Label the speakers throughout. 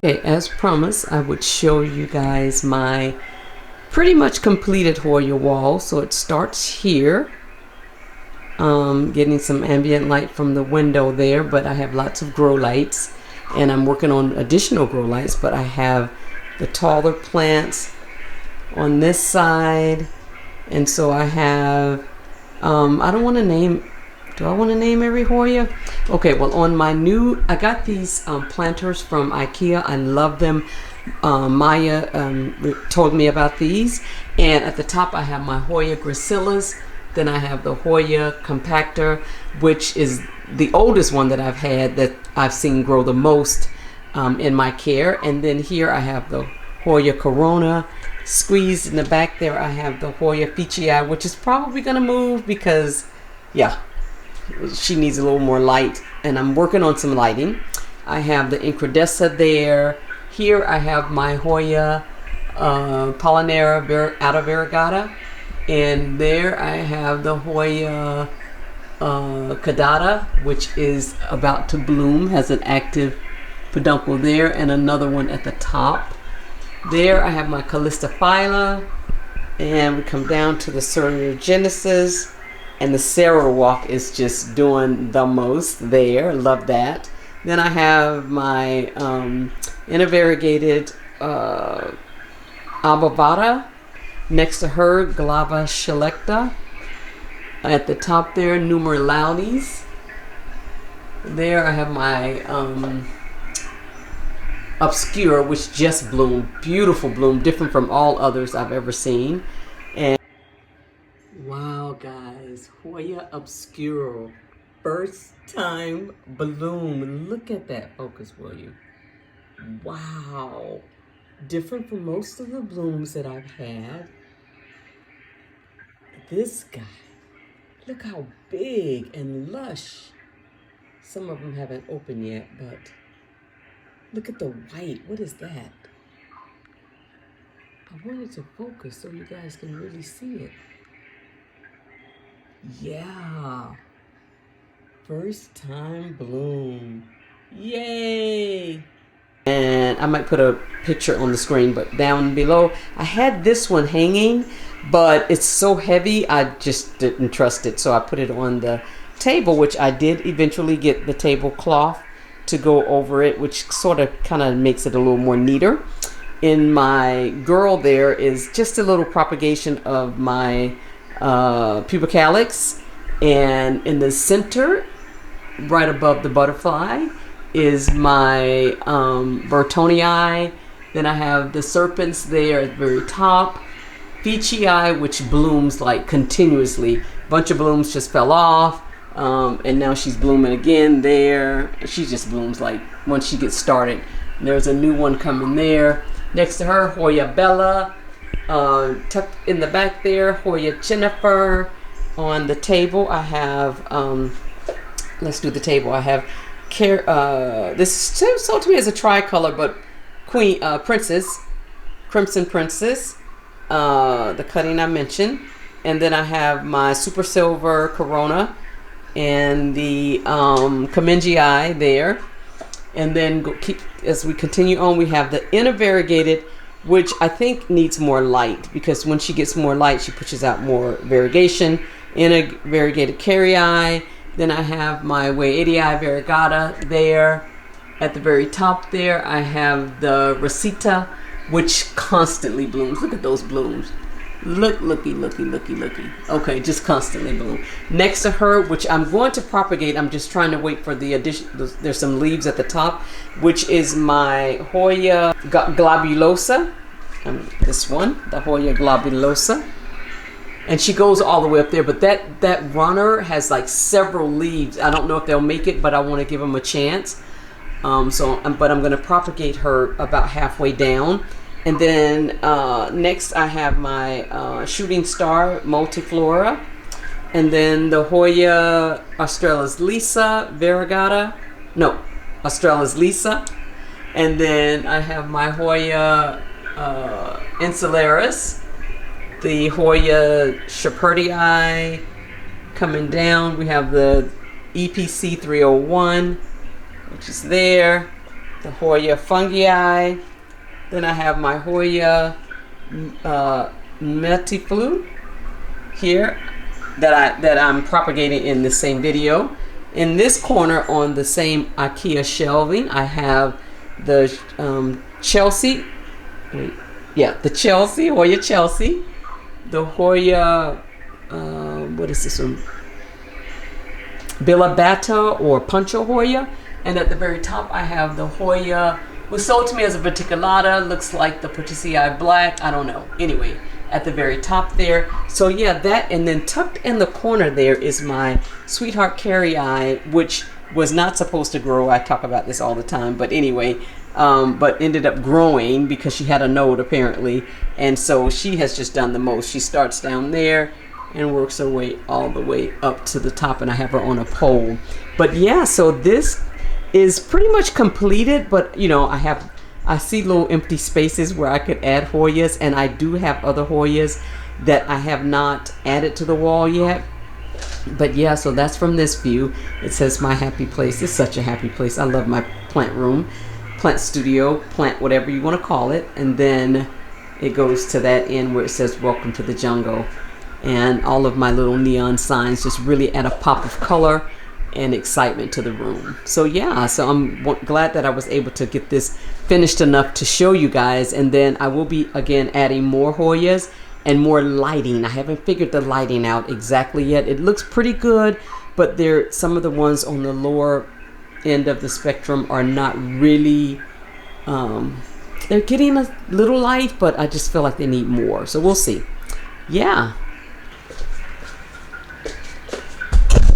Speaker 1: Okay, as promised, I would show you guys my pretty much completed Hoya wall. So it starts here, getting some ambient light from the window there, but I have lots of grow lights and I'm working on additional grow lights, but I have the taller plants on this side. And so I have, I don't want to name, do I want to name every Hoya? Okay, well on my new, I got these planters from IKEA. I love them. Maya told me about these. And at the top I have my Hoya gracillas. Then I have the Hoya compactor, which is the oldest one that I've had that I've seen grow the most in my care. And then here I have the Hoya Corona. Squeezed in the back there I have the Hoya Ficii, which is probably going to move because, yeah, she needs a little more light, and I'm working on some lighting. I have the Incredessa there. Here I have my Hoya Pollinera Ada Variegata, and there I have the Hoya Caudata, which is about to bloom, has an active peduncle there, and another one at the top. There I have my Callistophylla, and we come down to the Cereogenesis. And the Sarawak is just doing the most there. Love that. Then I have my intervariegated Abavata. Next to her, Glava selecta. At the top there, Numeralaudis. There I have my Obscura, which just bloomed. Beautiful bloom, different from all others I've ever seen. And wow, guys, Hoya Obscura, first time bloom. Look at that, focus, will you? Wow, different from most of the blooms that I've had. This guy, look how big and lush. Some of them haven't opened yet, but look at the white. What is that? I wanted to focus so you guys can really see it. Yeah, first time bloom. Yay! And I might put a picture on the screen, but down below I had this one hanging, but it's so heavy I just didn't trust it, so I put it on the table, which I did eventually get the tablecloth to go over it, which sort of kind of makes it a little more neater. In my girl there is just a little propagation of my pubicalyx, and in the center right above the butterfly is my Burtonii. Then I have the serpents there at the very top, Ficii, which blooms like continuously. A bunch of blooms just fell off, and now she's blooming again there. She just blooms like once she gets started. And there's a new one coming there. Next to her, Hoya Bella. Tucked in the back there, Hoya Jennifer. On the table I have, let's do the table. I have, this is sold to me as a tricolor, but Princess, Crimson Princess, the cutting I mentioned. And then I have my Super Silver Corona and the Kamengii there. And then as we continue on, we have the intervariegated, which I think needs more light, because when she gets more light, she pushes out more variegation. Intervariegated Carrii. Then I have my Weiadii variegata there. At the very top there, I have the Rosita, which constantly blooms. Look at those blooms. Looky. Okay, just constantly bloom. Next to her, which I'm going to propagate, I'm just trying to wait for the addition. There's some leaves at the top, which is my Hoya globulosa. This one, the Hoya globulosa. And she goes all the way up there, but that runner has like several leaves. I don't know if they'll make it, but I want to give them a chance. But I'm going to propagate her about halfway down. And then next I have my Shooting Star Multiflora. And then the Hoya Australis Lisa Variegata. No, Australis Lisa. And then I have my Hoya Insularis. The Hoya Shepherdii coming down. We have the EPC 301, which is there. the Hoya fungii. Then I have my Hoya multiflue here that I'm propagating in the same video. In this corner on the same IKEA shelving, I have the Chelsea. Wait, yeah, the Chelsea, Hoya Chelsea, the Hoya. What is this one? Bilabata or Pancho Hoya, and at the very top I have the Hoya, was sold to me as a verticulata, looks like the Patricia Black, I don't know. Anyway, at the very top there. So yeah, that, and then tucked in the corner there is my Sweetheart Carrie, which was not supposed to grow. I talk about this all the time, but anyway, but ended up growing because she had a node apparently, and so she has just done the most. She starts down there and works her way all the way up to the top, and I have her on a pole. But yeah, so this is pretty much completed, but you know, I see little empty spaces where I could add Hoyas, and I do have other Hoyas that I have not added to the wall yet. But yeah, so that's from this view. It says my happy place. It's such a happy place. I love my plant room, plant studio, plant whatever you want to call it, and then it goes to that end where it says welcome to the jungle. And all of my little neon signs just really add a pop of color and excitement to the room. So yeah, so I'm glad that I was able to get this finished enough to show you guys. And then I will be again adding more Hoyas and more lighting. I haven't figured the lighting out exactly yet. It looks pretty good, but some of the ones on the lower end of the spectrum are not really, they're getting a little light, but I just feel like they need more. So we'll see. Yeah.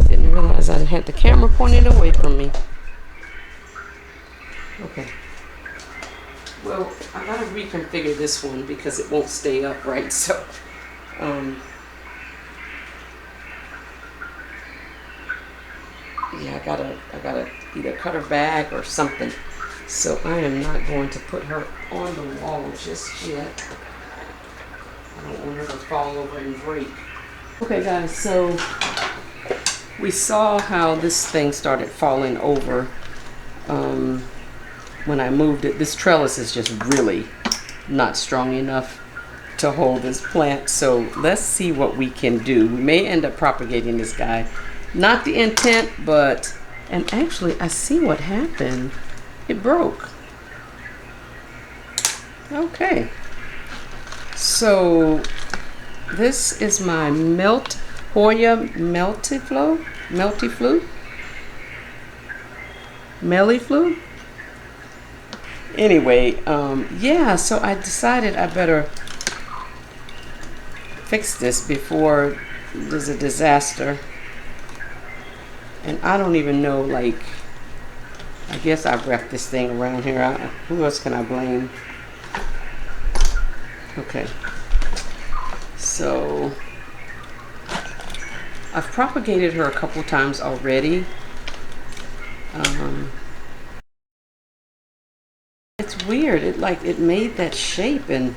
Speaker 1: Didn't realize I had the camera pointed away from me. Okay. Well, I gotta reconfigure this one because it won't stay upright. So, yeah, I gotta either cut her back or something. So I am not going to put her on the wall just yet. I don't want her to fall over and break. Okay, guys. So we saw how this thing started falling over when I moved it. This trellis is just really not strong enough to hold this plant. So let's see what we can do. We may end up propagating this guy. Not the intent, but, and actually I see what happened. It broke. Okay. So this is my Hoya Meltiflue. Anyway, yeah, so I decided I better fix this before there's a disaster. And I don't even know, like, I guess I've wrapped this thing around here. Who else can I blame? Okay. So I've propagated her a couple times already. It's weird. It made that shape, and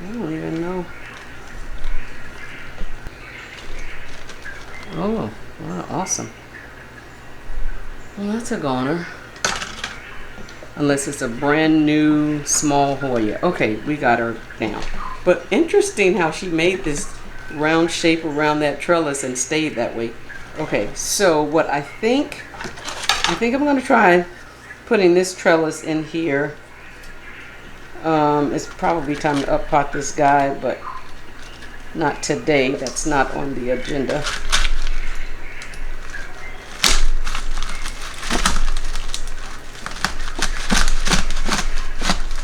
Speaker 1: I don't even know. Oh, wow, awesome. Well, that's a goner. Unless it's a brand new small Hoya. Okay, we got her now. But interesting how she made this round shape around that trellis and stayed that way. Okay, so what I think I'm gonna try putting this trellis in here. It's probably time to uppot this guy, but not today. That's not on the agenda.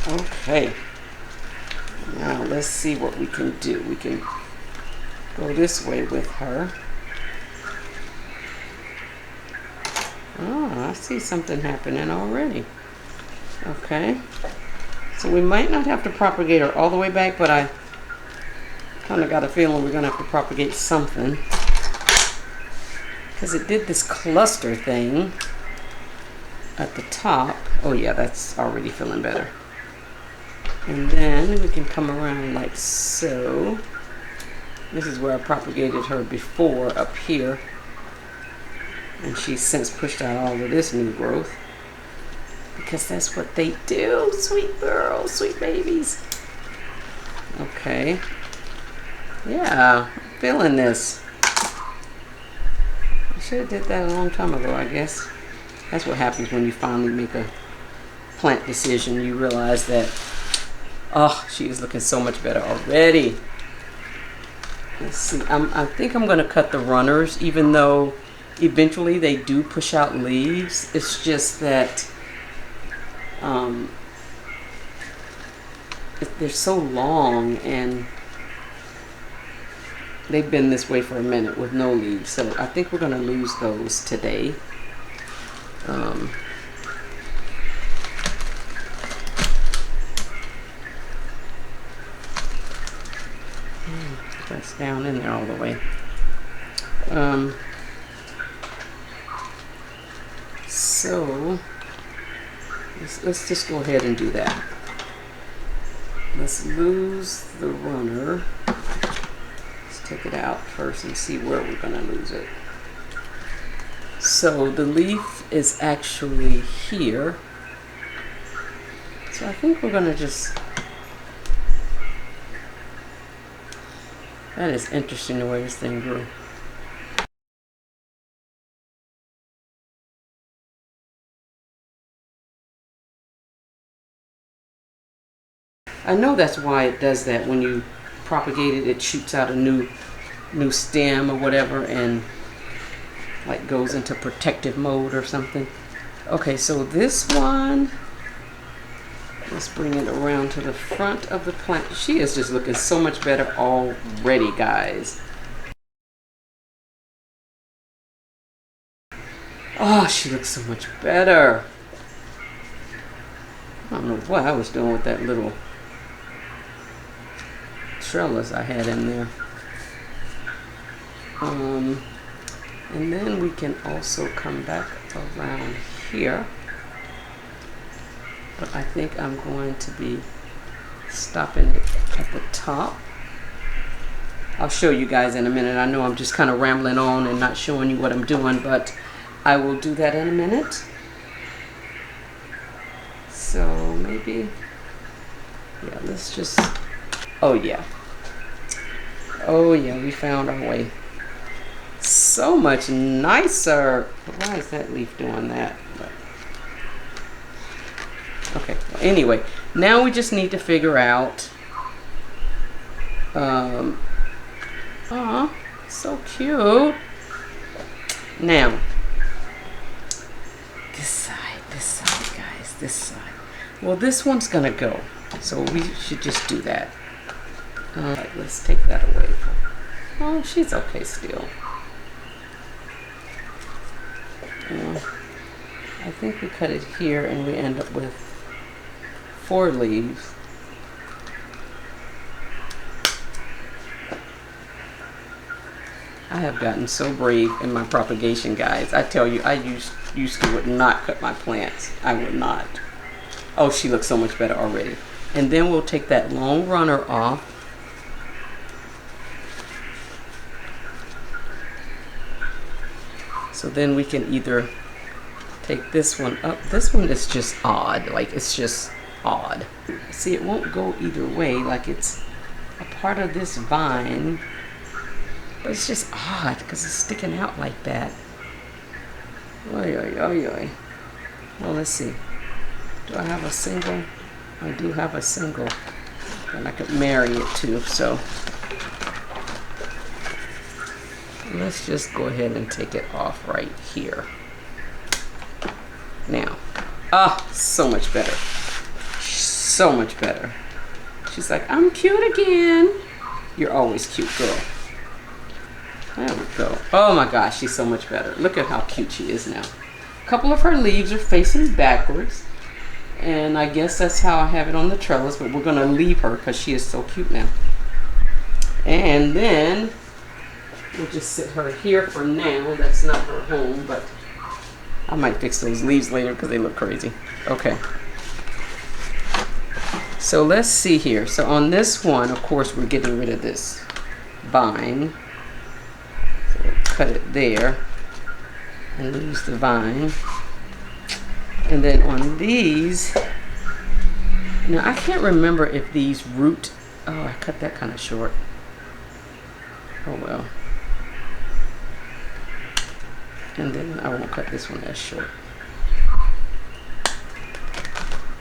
Speaker 1: Okay, now let's see what we can do. We can go this way with her. Oh, I see something happening already. Okay, so we might not have to propagate her all the way back, but I kind of got a feeling we're gonna have to propagate something, because it did this cluster thing at the top. Oh yeah, that's already feeling better. And then we can come around like so. This is where I propagated her before, up here. And she's since pushed out all of this new growth. because that's what they do. Sweet girls, sweet babies. Okay. Yeah, I'm feeling this. I should have did that a long time ago, I guess. That's what happens when you finally make a plant decision. You realize that, oh, she is looking so much better already. Let's see. I think I'm going to cut the runners, even though eventually they do push out leaves. It's just that they're so long and they've been this way for a minute with no leaves. So I think we're going to lose those today. That's down in there all the way. So let's just go ahead and do that. Let's lose the runner. Let's take it out first and see where we're going to lose it. So the leaf is actually here. So I think we're going to just... That is interesting the way this thing grew. I know that's why it does that. When you propagate it, it shoots out a new stem or whatever and like goes into protective mode or something. Okay, so this one, let's bring it around to the front of the plant. She is just looking so much better already, guys. Oh, she looks so much better. I don't know what I was doing with that little trellis I had in there. And then we can also come back around here. But I think I'm going to be stopping it at the top. I'll show you guys in a minute. I know I'm just kind of rambling on and not showing you what I'm doing, but I will do that in a minute. So maybe, yeah, let's just, oh yeah, we found our way. So much nicer. Why is that leaf doing that? Okay, well, anyway, now we just need to figure out, so cute. Now, this side, guys, this side. Well, this one's gonna go, so we should just do that. Alright, let's take that away. Oh, she's okay still. I think we cut it here and we end up with 4 leaves. I have gotten so brave in my propagation, guys. I tell you, I used to would not cut my plants. I would not. Oh, she looks so much better already. And then we'll take that long runner off. So then we can either take this one up. This one is just odd. Like, it's just odd. See, it won't go either way. Like, it's a part of this vine. But it's just odd because it's sticking out like that. Oy, oy, oy, oy. Well, let's see. Do I have a single? I do have a single. And I could marry it to, so. Let's just go ahead and take it off right here. Now. Ah, so much better. So much better. She's like, I'm cute again. You're always cute, girl. There we go. Oh my gosh, she's so much better. Look at how cute she is now. A couple of her leaves are facing backwards. And I guess that's how I have it on the trellis, but we're going to leave her because she is so cute now. And then we'll just sit her here for now. That's not her home, but I might fix those leaves later because they look crazy. Okay. So let's see here. So on this one, of course, we're getting rid of this vine. So we'll cut it there and lose the vine. And then on these, now I can't remember if these root, oh, I cut that kind of short. Oh well. And then I won't cut this one as short.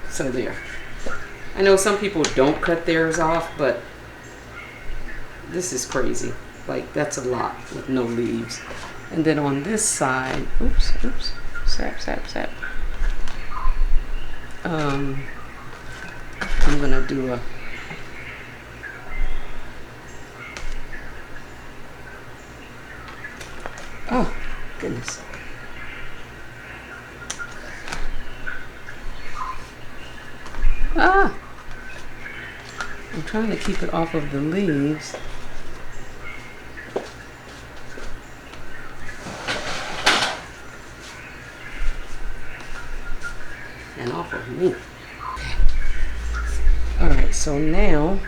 Speaker 1: So there. I know some people don't cut theirs off, but this is crazy. Like, that's a lot with no leaves. And then on this side, oops, sap. I'm gonna do a, oh goodness. I'm trying to keep it off of the leaves. And off of me. Okay. Alright, so now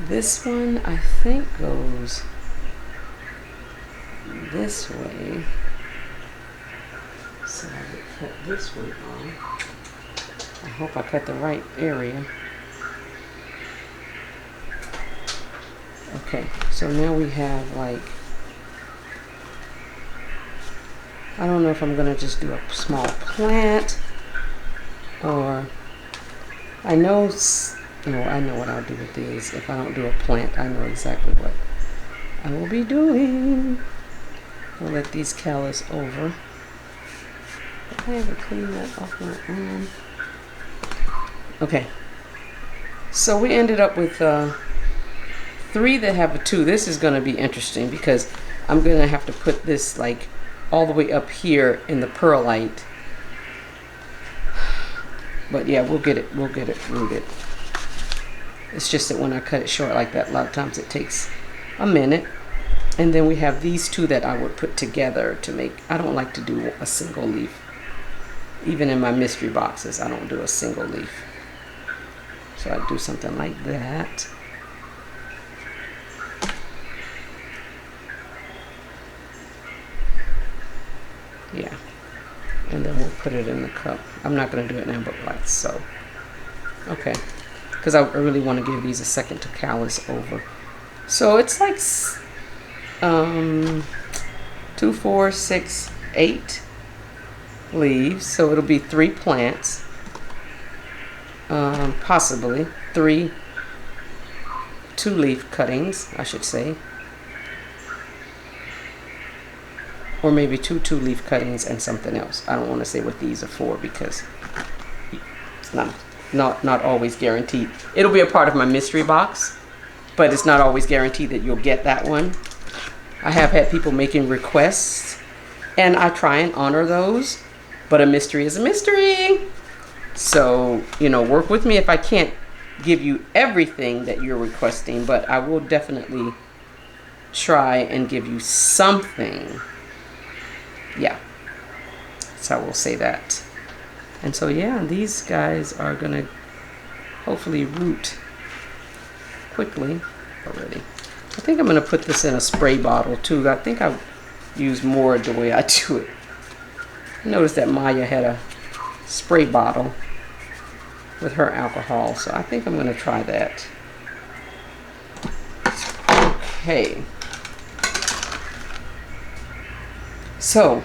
Speaker 1: this one I think goes this way. So I would cut this one off. I hope I cut the right area. Okay, so now we have like, I don't know if I'm gonna just do a small plant or I know what I'll do with these. If I don't do a plant, I know exactly what I will be doing. I'll let these callus over. If I ever clean that off my arm. Okay, so we ended up with 3 that have a 2. This is going to be interesting because I'm going to have to put this like all the way up here in the perlite. But yeah, we'll get it rooted. It's just that when I cut it short like that, a lot of times it takes a minute. And then we have these 2 that I would put together to make, I don't like to do a single leaf. Even in my mystery boxes, I don't do a single leaf. So I do something like that. Yeah. And then we'll put it in the cup. I'm not going to do it now, but like so. Okay. Because I really want to give these a second to callus over. So it's like 2, 4, 6, 8 leaves. So it'll be 3 plants. Possibly 3 2-leaf cuttings, I should say. Or maybe 2 2-leaf cuttings and something else. I don't want to say what these are for because it's not always guaranteed. It'll be a part of my mystery box, but it's not always guaranteed that you'll get that one. I have had people making requests, and I try and honor those, but a mystery is a mystery. So, work with me if I can't give you everything that you're requesting, but I will definitely try and give you something. Yeah, so I will say that. And so yeah, these guys are gonna hopefully root quickly already. I think I'm gonna put this in a spray bottle too. I think I'll use more the way I do it. I noticed that Maya had a spray bottle with her alcohol, so I think I'm gonna try that. Okay. So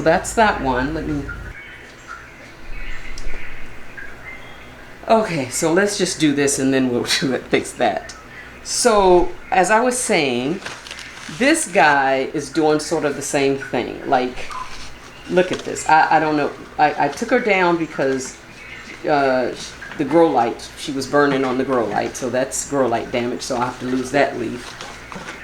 Speaker 1: that's that one. Okay, so let's just do this and then we'll fix that. So as I was saying, this guy is doing sort of the same thing. Like, look at this. I don't know. I took her down because the grow light, she was burning on the grow light, so that's grow light damage, so I have to lose that leaf.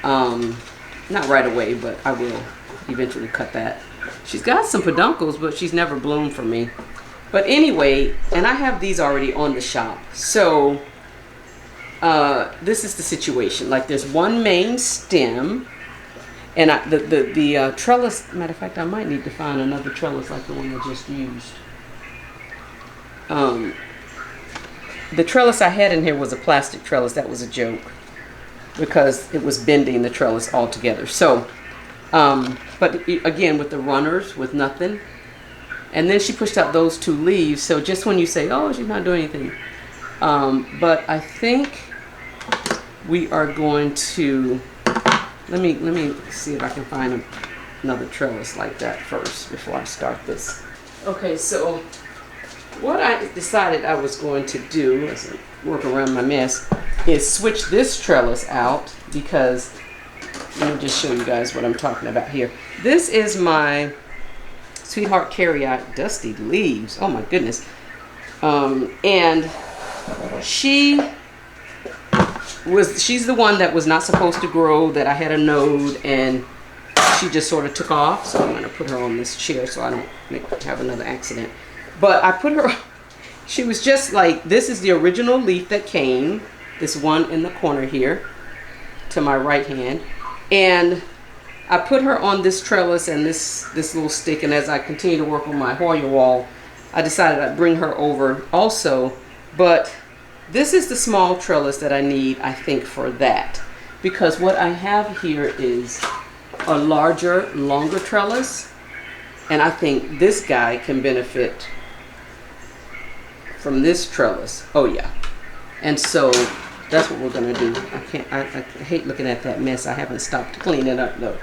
Speaker 1: Not right away, but I will eventually cut that. She's got some peduncles, but she's never bloomed for me. But anyway, and I have these already on the shop. So this is the situation. Like, there's one main stem, and the trellis, matter of fact, I might need to find another trellis like the one I just used. The trellis I had in here was a plastic trellis. That was a joke because it was bending the trellis altogether. So, but again, with the runners, with nothing, And then she pushed out those 2 leaves. So just when you say, oh, she's not doing anything. But I think we are going to, let me see if I can find another trellis like that first before I start this. Okay, so what I decided I was going to do as I work around my mess is switch this trellis out, because let me just show you guys what I'm talking about here. This is my Sweetheart Carryout Dusty Leaves. Oh my goodness. And she's the one that was not supposed to grow, that I had a node and she just sort of took off. So I'm going to put her on this chair so I don't have another accident. But I put her, she was just like, this is the original leaf that came, this one in the corner here to my right hand. And I put her on this trellis and this little stick, and as I continue to work on my Hoya wall, I decided I'd bring her over also. But this is the small trellis that I need, I think, for that. Because what I have here is a larger, longer trellis, and I think this guy can benefit from this trellis. Oh yeah. And so that's what we're gonna do. I hate looking at that mess. I haven't stopped to clean it up though,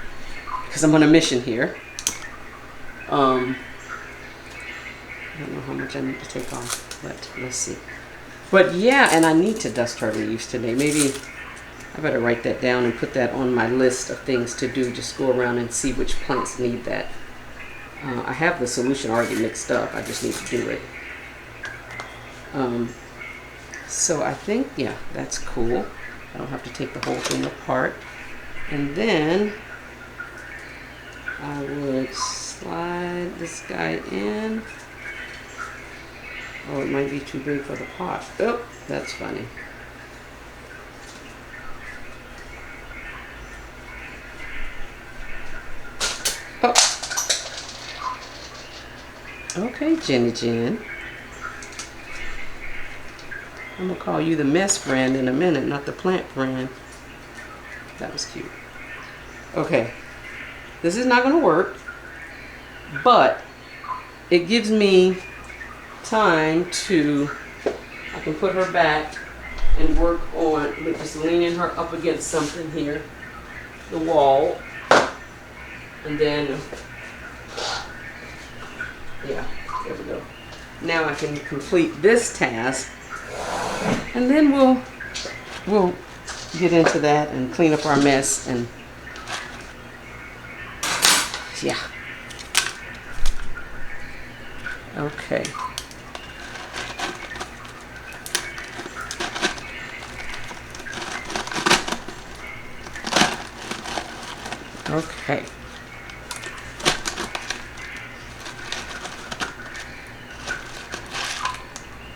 Speaker 1: because I'm on a mission here. I don't know how much I need to take off, but let's see. But yeah, and I need to dust her leaves today. Maybe I better write that down and put that on my list of things to do. Just go around and see which plants need that. I have the solution already mixed up. I just need to do it. So I think, yeah, that's cool. I don't have to take the whole thing apart. And then I would slide this guy in. Oh, it might be too big for the pot. Oh, that's funny. Oh. Okay, Jenny Jen. I'm gonna call you the mess friend in a minute, not the plant friend. That was cute. Okay, this is not gonna work, but it gives me time to, I can put her back and work on just leaning her up against something here, the wall, and then, yeah, there we go. Now I can complete this task, and then we'll get into that and clean up our mess, and yeah. Okay. Okay.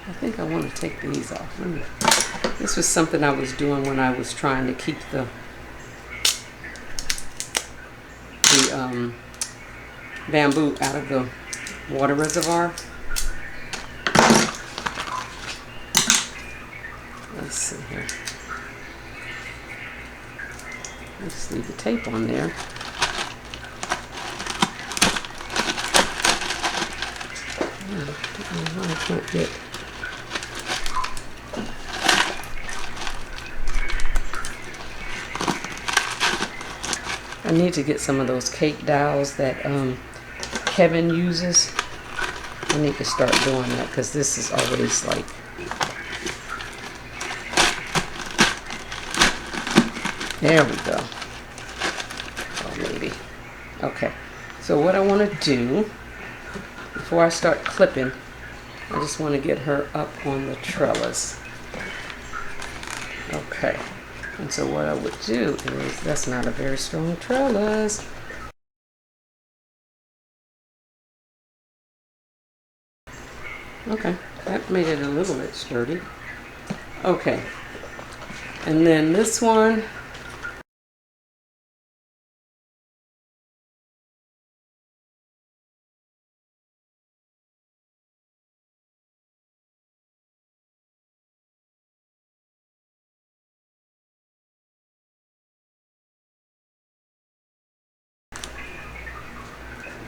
Speaker 1: I think I want to take these off. This was something I was doing when I was trying to keep the bamboo out of the water reservoir. Let's see here. Let's leave the tape on there. I can't get. I need to get some of those cake dowels that Kevin uses. I need to start doing that, because this is always like, there we go. Oh, maybe. Okay. So what I want to do before I start clipping, I just want to get her up on the trellis. Okay. And so what I would do is, that's not a very strong trellis. Okay, that made it a little bit sturdy. Okay. And then this one,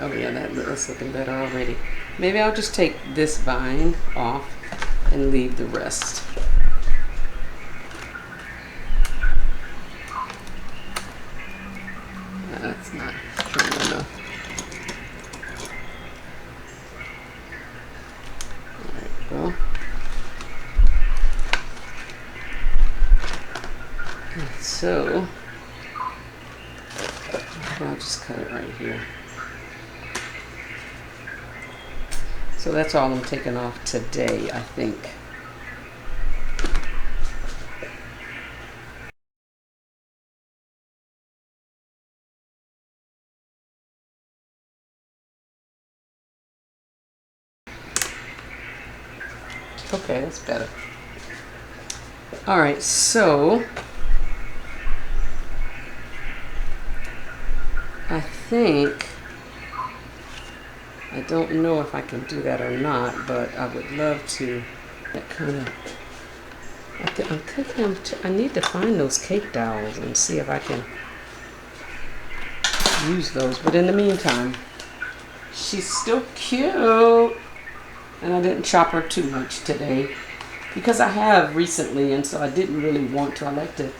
Speaker 1: Oh yeah, that's looking better already. Maybe I'll just take this vine off and leave the rest. That's not trim enough. There we go. And so I'll just cut it right here. So that's all I'm taking off today, I think. Okay, that's better. All right, so I think, I don't know if I can do that or not, but I would love to. That kind of, I'm thinking I need to find those cake dowels and see if I can use those. But in the meantime, she's still cute. And I didn't chop her too much today because I have recently, and so I didn't really want to. I like to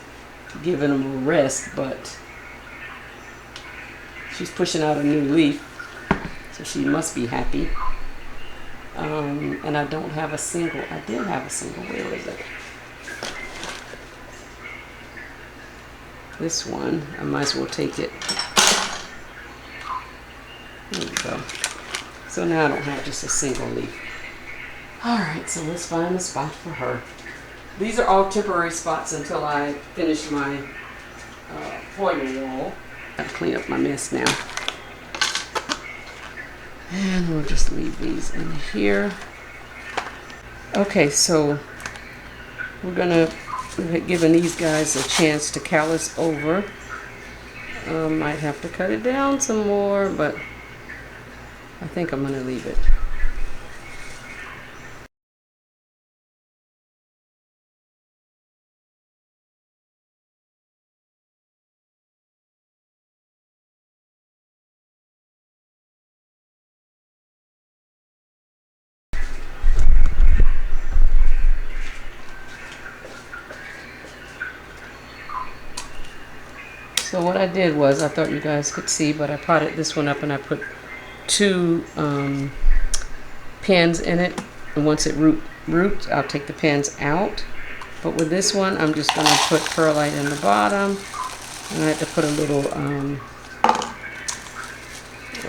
Speaker 1: give them a rest, but she's pushing out a new leaf, so she must be happy. And I don't have a single. I did have a single. Where is it? This one. I might as well take it. There we go. So now I don't have just a single leaf. Alright, so let's find a spot for her. These are all temporary spots until I finish my Hoya wall. I'll clean up my mess now. And we'll just leave these in here. Okay, so we're giving these guys a chance to callus over. Might have to cut it down some more, but I think I'm gonna leave it. So what I did was, I thought you guys could see, but I potted this one up and I put two pins in it. And once it roots, I'll take the pins out. But with this one, I'm just going to put perlite in the bottom. And I had to put a little, what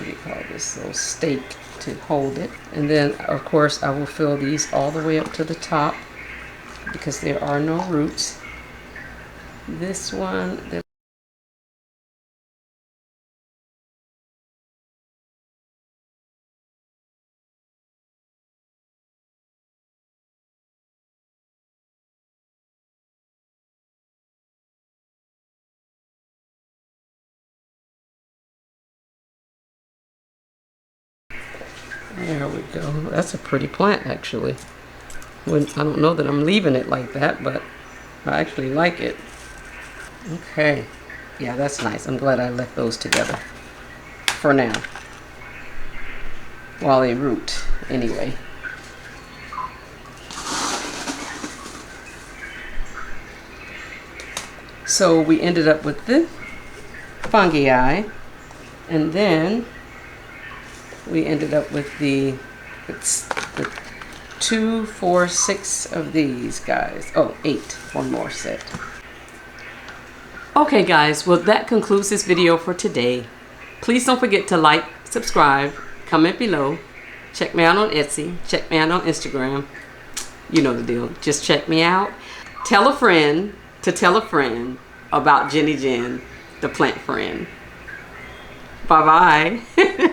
Speaker 1: do you call this, little stake to hold it. And then, of course, I will fill these all the way up to the top because there are no roots. This one, there we go. That's a pretty plant, actually. I don't know that I'm leaving it like that, but I actually like it. Okay. Yeah, that's nice. I'm glad I left those together for now, while they root anyway. So we ended up with the fungi, and then we ended up with the 2, 4, 6 of these guys. Oh, 8, one more set. Okay guys, well that concludes this video for today. Please don't forget to like, subscribe, comment below, check me out on Etsy, check me out on Instagram. You know the deal, just check me out. Tell a friend to tell a friend about Jenny Jen, the plant friend. Bye bye.